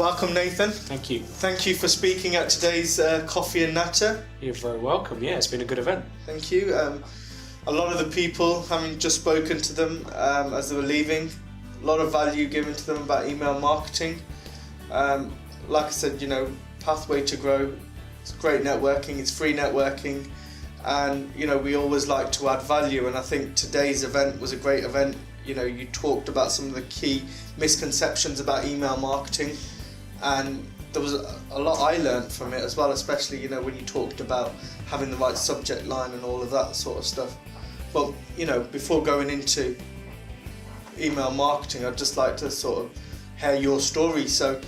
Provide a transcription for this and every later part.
Welcome, Nathan. Thank you. Thank you for speaking at today's Coffee and Natter. You're very welcome. Yeah, it's been a good event. Thank you. A lot of the people, having just spoken to them as they were leaving, a lot of value given to them about email marketing. Like I said, pathway to grow. It's great networking. It's free networking, and we always like to add value. And I think today's event was a great event. You talked about some of the key misconceptions about email marketing, and there was a lot I learned from it as well, especially when you talked about having the right subject line and all of that sort of stuff. But before going into email marketing, I'd just like to sort of hear your story. So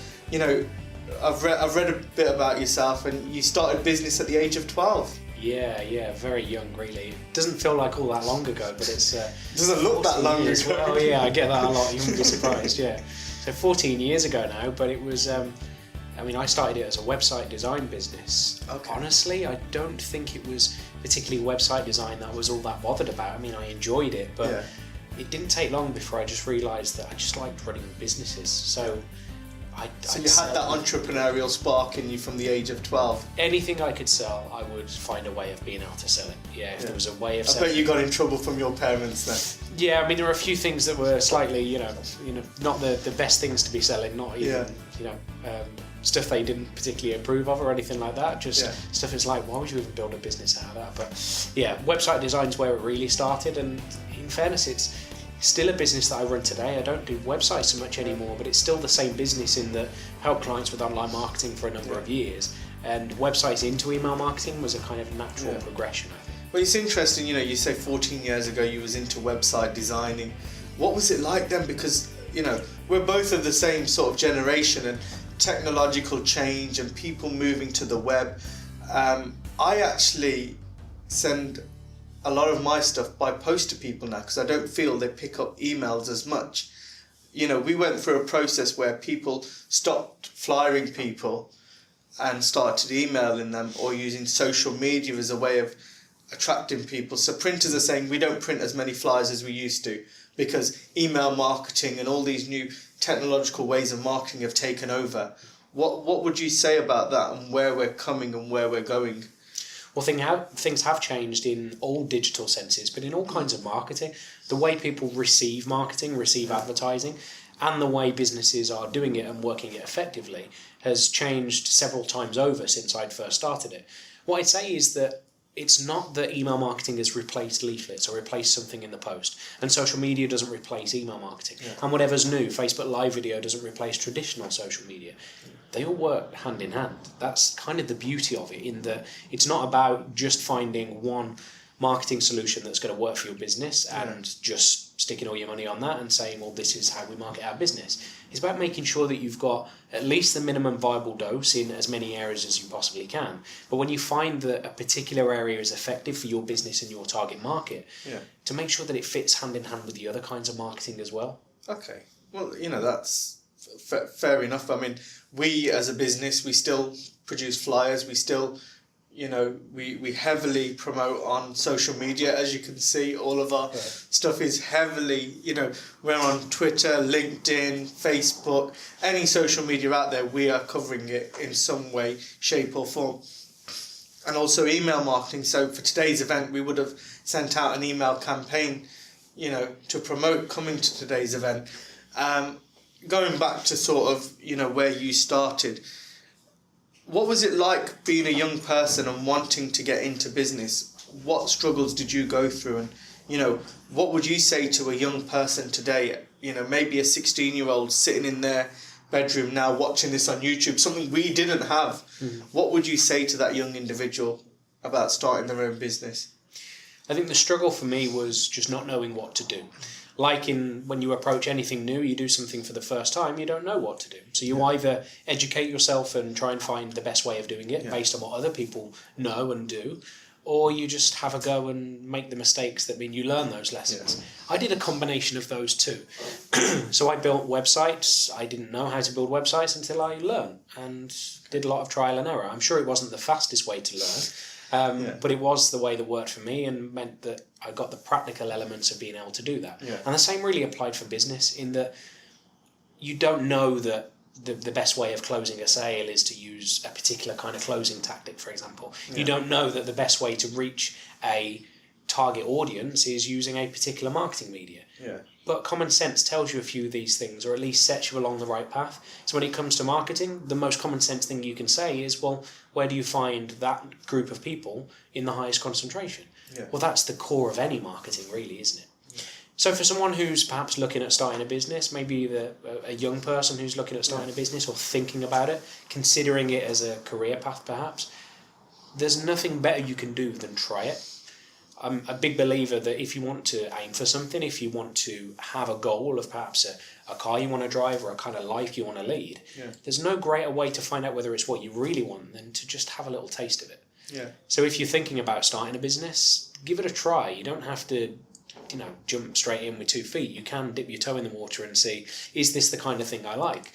I've read a bit about yourself, and you started business at the age of 12. Yeah, very young, really. It doesn't feel like all that long ago, but it's... doesn't look that long ago. Well, yeah, I get that a lot. You wouldn't be surprised, yeah. So 14 years ago now, but it was... I started it as a website design business. Okay. Honestly, I don't think it was particularly website design that I was all that bothered about. I enjoyed it, but it didn't take long before I just realised that I just liked running businesses. So you had that entrepreneurial spark in you from the age of 12. Anything I could sell, I would find a way of being able to sell it. Yeah, if there was a way of selling. I bet you got in trouble from your parents then. Yeah, there were a few things that were slightly, not the best things to be selling. Not even, stuff they didn't particularly approve of or anything like that. Just stuff that's like, why would you even build a business out of that? But yeah, website design's where it really started. And in fairness, it's still a business that I run today. I don't do websites so much anymore, but it's still the same business in that I help clients with online marketing for a number of years, and websites into email marketing was a kind of natural progression, I think. Well, it's interesting, you say 14 years ago you was into website designing. What was it like then? Because, we're both of the same sort of generation, and technological change and people moving to the web. I actually send a lot of my stuff by post to people now because I don't feel they pick up emails as much. We went through a process where people stopped flyering people and started emailing them or using social media as a way of attracting people. So printers are saying we don't print as many flyers as we used to because email marketing and all these new technological ways of marketing have taken over. What would you say about that and where we're coming and where we're going? Well, things have changed in all digital senses, but in all kinds of marketing. The way people receive marketing, receive advertising, and the way businesses are doing it and working it effectively has changed several times over since I'd first started it. What I'd say is that it's not that email marketing has replaced leaflets or replaced something in the post, and social media doesn't replace email marketing. And whatever's new, Facebook Live video doesn't replace traditional social media. They all work hand in hand. That's kind of the beauty of it, in that it's not about just finding one marketing solution that's going to work for your business and just sticking all your money on that and saying, well, this is how we market our business. It's about making sure that you've got at least the minimum viable dose in as many areas as you possibly can. But when you find that a particular area is effective for your business and your target market, to make sure that it fits hand in hand with the other kinds of marketing as well. Okay. Well, that's fair enough. We as a business, we still produce flyers. We still, we heavily promote on social media. As you can see, all of our stuff is heavily, we're on Twitter, LinkedIn, Facebook, any social media out there, we are covering it in some way, shape or form. And also email marketing. So for today's event, we would have sent out an email campaign, to promote coming to today's event. Going back to sort of, where you started, what was it like being a young person and wanting to get into business? What struggles did you go through? And, what would you say to a young person today, maybe a 16-year-old sitting in their bedroom now watching this on YouTube, something we didn't have. What would you say to that young individual about starting their own business? I think the struggle for me was just not knowing what to do. Like when you approach anything new, you do something for the first time, you don't know what to do. So you either educate yourself and try and find the best way of doing it based on what other people know and do, or you just have a go and make the mistakes that mean you learn those lessons. I did a combination of those two. So I built websites. I didn't know how to build websites until I learned and did a lot of trial and error. I'm sure it wasn't the fastest way to learn, but it was the way that worked for me and meant that I got the practical elements of being able to do that. And the same really applied for business, in that you don't know that the best way of closing a sale is to use a particular kind of closing tactic, for example. Yeah. You don't know that the best way to reach a target audience is using a particular marketing media. Yeah. But common sense tells you a few of these things, or at least sets you along the right path. So when it comes to marketing, the most common sense thing you can say is, well, where do you find that group of people in the highest concentration? Yeah. Well, that's the core of any marketing, really, isn't it? Yeah. So for someone who's perhaps looking at starting a business, maybe a young person who's looking at starting a business or thinking about it, considering it as a career path perhaps, there's nothing better you can do than try it. I'm a big believer that if you want to aim for something, if you want to have a goal of perhaps a car you want to drive or a kind of life you want to lead, there's no greater way to find out whether it's what you really want than to just have a little taste of it. Yeah. So if you're thinking about starting a business, give it a try. You don't have to, jump straight in with 2 feet. You can dip your toe in the water and see, is this the kind of thing I like?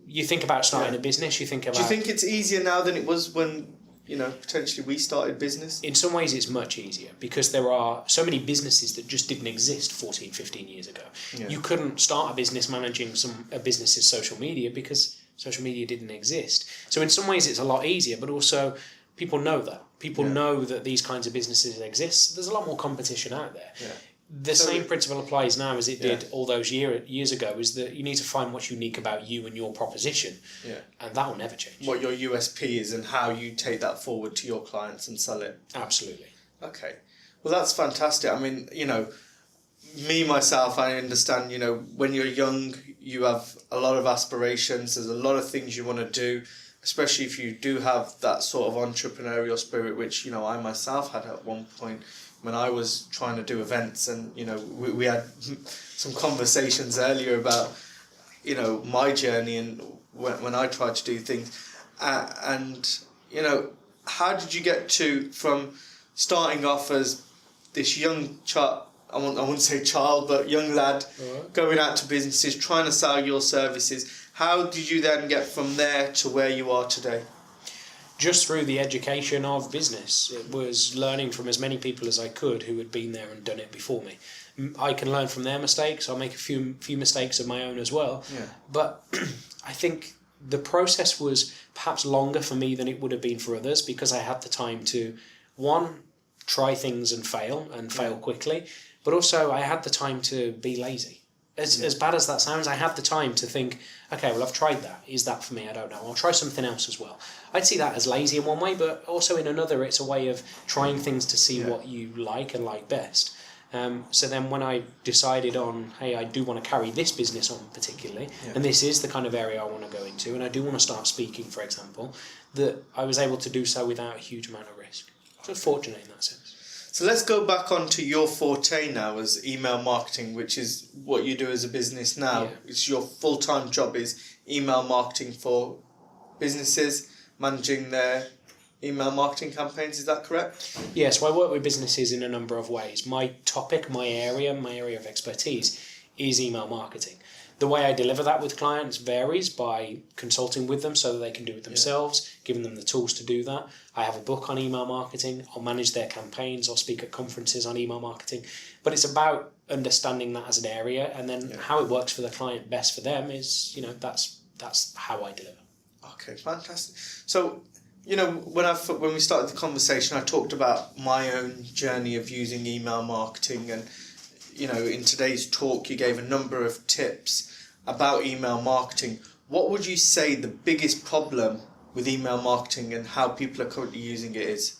You think about starting a business, you think about... Do you think it's easier now than it was when, potentially we started business? In some ways it's much easier because there are so many businesses that just didn't exist 14, 15 years ago. Yeah. You couldn't start a business managing a business's social media because social media didn't exist. So in some ways it's a lot easier, but also people know that. People know that these kinds of businesses exist. There's a lot more competition out there. Yeah. The same principle applies now as it did all those years ago, is that you need to find what's unique about you and your proposition, and that will never change. What your USP is and how you take that forward to your clients and sell it. Absolutely. Okay. Well, that's fantastic. I mean, me, myself, I understand, when you're young, you have a lot of aspirations. There's a lot of things you want to do, especially if you do have that sort of entrepreneurial spirit, which, I myself had at one point when I was trying to do events. And, we had some conversations earlier about, my journey and when I tried to do things. And, how did you get from starting off as this young child, I wouldn't say child, but young lad, going out to businesses, trying to sell your services? How did you then get from there to where you are today? Just through the education of business. It was learning from as many people as I could who had been there and done it before me. I can learn from their mistakes. I'll make a few mistakes of my own as well. Yeah. But I think the process was perhaps longer for me than it would have been for others because I had the time to, one, try things and fail quickly, but also I had the time to be lazy. As bad as that sounds, I had the time to think, okay, well, I've tried that. Is that for me? I don't know. I'll try something else as well. I'd see that as lazy in one way, but also in another, it's a way of trying things to see what you like and like best. So then when I decided on, hey, I do want to carry this business on particularly, and this is the kind of area I want to go into, and I do want to start speaking, for example, that I was able to do so without a huge amount of risk. So fortunate in that sense. So let's go back onto your forte now as email marketing, which is what you do as a business now. Yeah. It's your full-time job is email marketing for businesses, managing their email marketing campaigns. Is that correct? Yes, so I work with businesses in a number of ways. My topic, my area of expertise is email marketing. The way I deliver that with clients varies by consulting with them so that they can do it themselves, giving them the tools to do that. I have a book on email marketing. I'll manage their campaigns. I'll speak at conferences on email marketing. But it's about understanding that as an area, and then how it works for the client best for them is, that's how I deliver. Okay, fantastic. So, when we started the conversation, I talked about my own journey of using email marketing, and in today's talk, you gave a number of tips about email marketing. What would you say the biggest problem with email marketing and how people are currently using it is?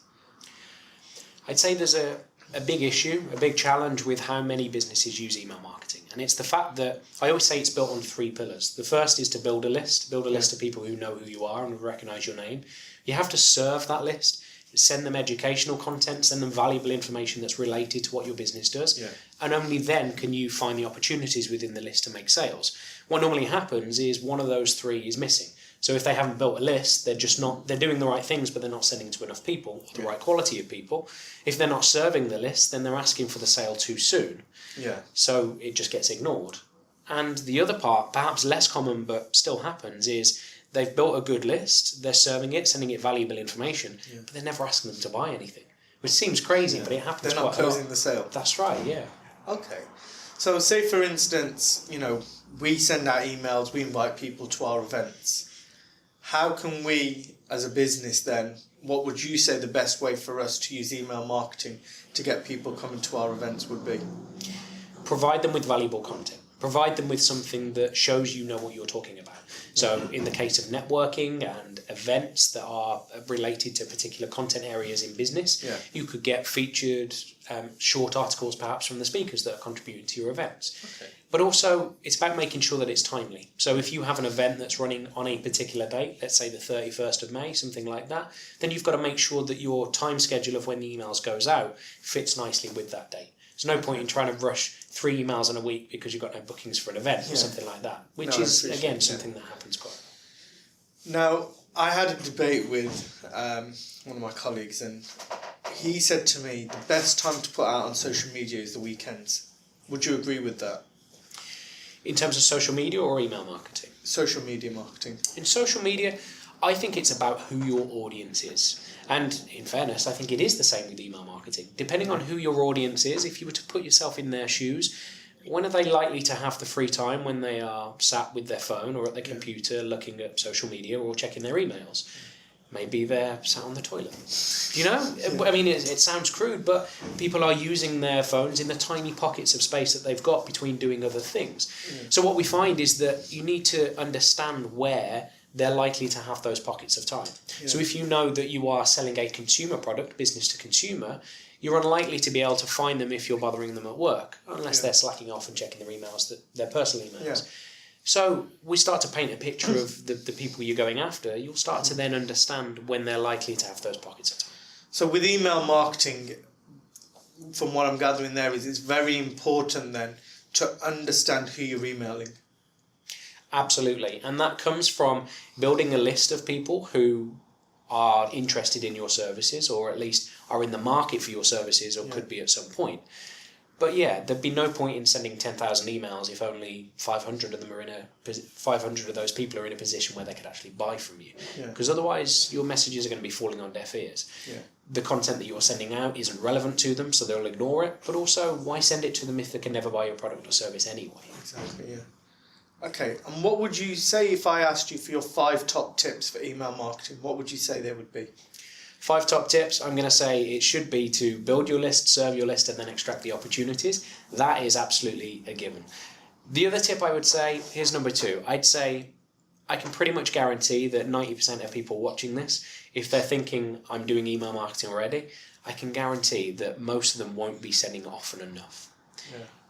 I'd say there's a big issue, a big challenge with how many businesses use email marketing. And it's the fact that I always say it's built on 3 pillars. The first is to build a list of people who know who you are and recognize your name. You have to serve that list. Send them educational content, send them valuable information that's related to what your business does. Yeah. And only then can you find the opportunities within the list to make sales. What normally happens is one of those 3 is missing. So if they haven't built a list, they're doing the right things, but they're not sending to enough people, the right quality of people. If they're not serving the list, then they're asking for the sale too soon. Yeah. So it just gets ignored. And the other part, perhaps less common but still happens, is they've built a good list, they're serving it, sending it valuable information, but they're never asking them to buy anything. Which seems crazy, but it happens quite a lot. They're not closing the sale. That's right, yeah. Okay. So say, for instance, we send out emails, we invite people to our events. How can we, as a business then, what would you say the best way for us to use email marketing to get people coming to our events would be? Provide them with valuable content. Provide them with something that shows you know what you're talking about. So in the case of networking and events that are related to particular content areas in business, you could get featured short articles perhaps from the speakers that are contributing to your events. Okay. But also it's about making sure that it's timely. So if you have an event that's running on a particular date, let's say the 31st of May, something like that, then you've got to make sure that your time schedule of when the emails goes out fits nicely with that date. There's no point in trying to rush 3 emails in a week because you've got no bookings for an event or something like that, which is, again, something that happens quite. Now, I had a debate with one of my colleagues, and he said to me, the best time to put out on social media is the weekends. Would you agree with that? In terms of social media or email marketing? Social media marketing. In social media, I think it's about who your audience is. And in fairness, I think it is the same with email marketing. Depending on who your audience is, if you were to put yourself in their shoes, when are they likely to have the free time? When they are sat with their phone or at their computer looking at social media or checking their emails? Maybe they're sat on the toilet. You know? I mean, it sounds crude, but people are using their phones in the tiny pockets of space that they've got between doing other things. So what we find is that you need to understand where they're likely to have those pockets of time. So if you know that you are selling a consumer product, business to consumer, you're unlikely to be able to find them if you're bothering them at work, unless they're slacking off and checking their emails, their personal emails. So we start to paint a picture of the people you're going after. You'll start to then understand when they're likely to have those pockets of time. So with email marketing, from what I'm gathering there, is it's very important then to understand who you're emailing. Absolutely. And that comes from building a list of people who are interested in your services, or at least are in the market for your services, or could be at some point. But there'd be no point in sending 10,000 emails if only 500 of them are 500 of those people are in a position where they could actually buy from you. Because otherwise your messages are going to be falling on deaf ears. The content that you're sending out isn't relevant to them, so they'll ignore it. But also, why send it to them if they can never buy your product or service anyway? Exactly, Okay, and what would you say if I asked you for your 5 top tips for email marketing? What would you say they would be? 5 top tips, I'm going to say it should be to build your list, serve your list, and then extract the opportunities. That is absolutely a given. The other tip I would say, here's number 2. I'd say I can pretty much guarantee that 90% of people watching this, if they're thinking I'm doing email marketing already, I can guarantee that most of them won't be sending often enough.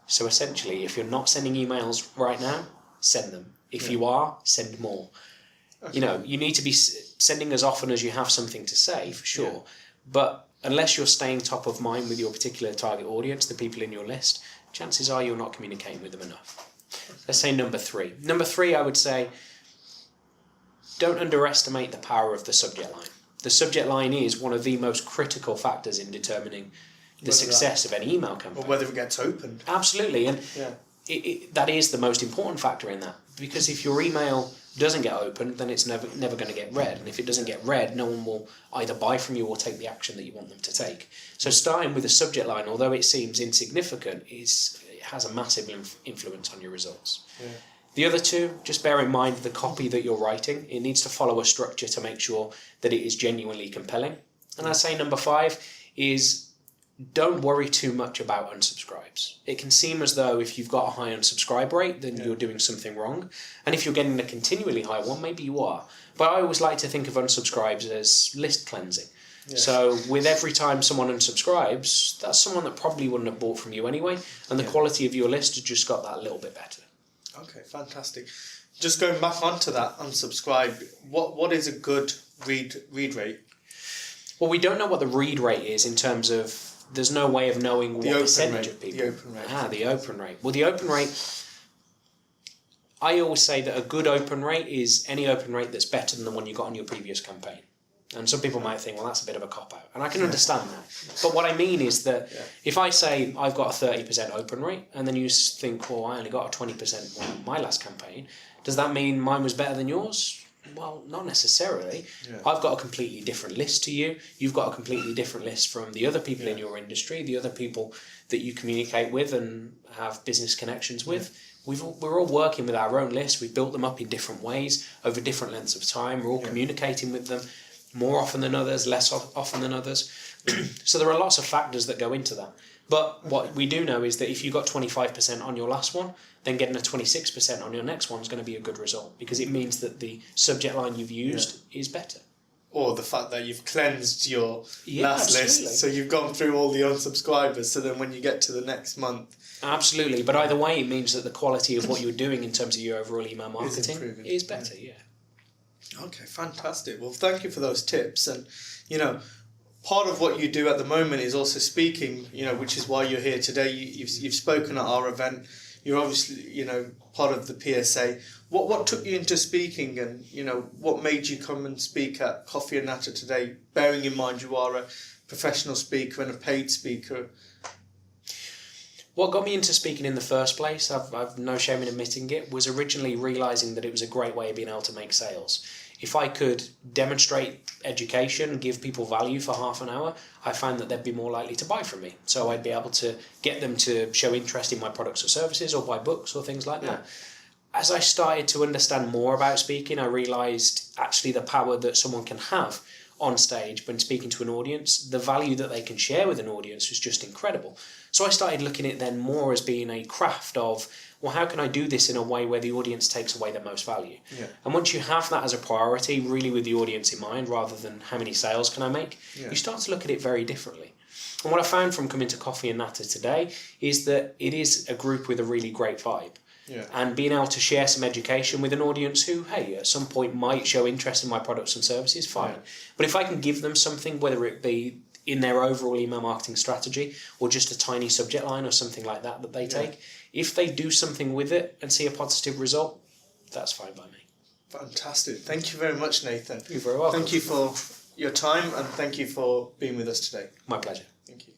So essentially, if you're not sending emails right now, send them. If you are, send more. You know, you need to be sending as often as you have something to say, for sure. But unless you're staying top of mind with your particular target audience, the people in your list, chances are you're not communicating with them enough. Let's say number 3. Number 3, I would say, don't underestimate the power of the subject line. The subject line is one of the most critical factors in determining the success of any email campaign. Or whether it gets opened. Absolutely. And that is the most important factor in that. Because if your email doesn't get opened, then it's never going to get read. And if it doesn't get read, no one will either buy from you or take the action that you want them to take. So starting with a subject line, although it seems insignificant, it has a massive influence on your results. The other 2, just bear in mind the copy that you're writing. It needs to follow a structure to make sure that it is genuinely compelling. And I'd say number 5 is don't worry too much about unsubscribes. It can seem as though if you've got a high unsubscribe rate, then you're doing something wrong. And if you're getting a continually high one, maybe you are. But I always like to think of unsubscribes as list cleansing. So with every time someone unsubscribes, that's someone that probably wouldn't have bought from you anyway. And the quality of your list has just got that little bit better. Okay, fantastic. Just going back onto that unsubscribe, what is a good read rate? Well, we don't know what the read rate is in terms of. There's no way of knowing what percentage of people. The open rate. The open rate. Well, the open rate, I always say that a good open rate is any open rate that's better than the one you got on your previous campaign. And some people might think, well, that's a bit of a cop-out. And I can understand that. But what I mean is that if I say I've got a 30% open rate, and then you think, well, I only got a 20% on my last campaign, does that mean mine was better than yours? Well, not necessarily. I've got a completely different list to you. You've got a completely different list from the other people in your industry, the other people that you communicate with and have business connections with. we're all working with our own lists. We've built them up in different ways over different lengths of time. We're all communicating with them more often than others, less often than others. So there are lots of factors that go into that. But what we do know is that if you got 25% on your last one, then getting a 26% on your next one is going to be a good result, because it means that the subject line you've used is better. Or the fact that you've cleansed your last absolutely. list, so you've gone through all the unsubscribers, so then when you get to the next month... Absolutely, but either way, it means that the quality of what you're doing in terms of your overall email marketing is better, Okay, fantastic. Well, thank you for those tips. And, part of what you do at the moment is also speaking, which is why you're here today. You've spoken at our event. You're obviously, part of the PSA. What took you into speaking, and, what made you come and speak at Coffee and Natter today, bearing in mind you are a professional speaker and a paid speaker? What got me into speaking in the first place, I've no shame in admitting it, was originally realising that it was a great way of being able to make sales. If I could demonstrate education, give people value for half an hour, I found that they'd be more likely to buy from me. So I'd be able to get them to show interest in my products or services, or buy books or things like that. As I started to understand more about speaking, I realised actually the power that someone can have on stage when speaking to an audience, the value that they can share with an audience was just incredible. So I started looking at it then more as being a craft of, well, how can I do this in a way where the audience takes away the most value? And once you have that as a priority, really with the audience in mind, rather than how many sales can I make, you start to look at it very differently. And what I found from coming to Coffee and Natter today is that it is a group with a really great vibe. And being able to share some education with an audience who, hey, at some point might show interest in my products and services, fine. But if I can give them something, whether it be in their overall email marketing strategy or just a tiny subject line or something like that that they take, if they do something with it and see a positive result, that's fine by me. Fantastic. Thank you very much, Nathan. You're very welcome. Thank you for your time, and thank you for being with us today. My pleasure. Thank you.